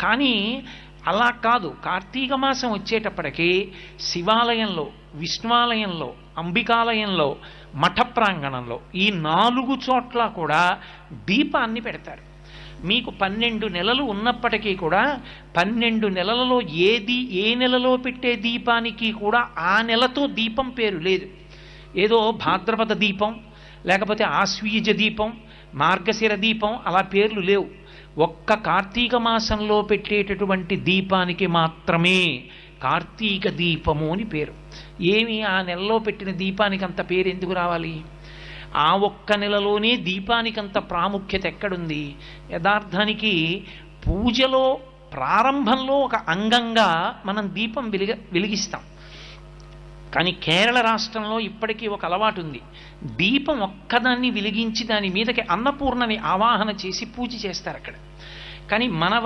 కానీ అలా కాదు. కార్తీక మాసం వచ్చేటప్పటికీ శివాలయంలో, విష్ణువాలయంలో, అంబికాలయంలో, మఠ ప్రాంగణంలో ఈ 4 చోట్ల కూడా దీపాన్ని పెడతారు. మీకు 12 నెలలు ఉన్నప్పటికీ కూడా 12 నెలలలో ఏ నెలలో పెట్టే దీపానికి కూడా ఆ నెలతో దీపం పేరు లేదు. ఏదో భాద్రపద దీపం, లేకపోతే ఆశ్వీజ దీపం, మార్గశిర దీపం అలా పేర్లు లేవు. ఒక్క కార్తీక మాసంలో పెట్టేటటువంటి దీపానికి మాత్రమే కార్తీక దీపము అని పేరు. ఏమి ఆ నెలలో పెట్టిన దీపానికి అంత పేరు ఎందుకు రావాలి? ఆ ఒక్క నెలలోనే దీపానికి అంత ప్రాముఖ్యత ఎక్కడుంది? యథార్థానికి పూజలో ప్రారంభంలో ఒక అంగంగా మనం దీపం వెలిగిస్తాం. కానీ కేరళ రాష్ట్రంలో ఇప్పటికీ ఒక అలవాటు ఉంది. దీపం ఒక్కదాన్ని వెలిగించి దాని మీదకి అన్నపూర్ణని ఆవాహన చేసి పూజ చేస్తారు అక్కడ. కానీ మన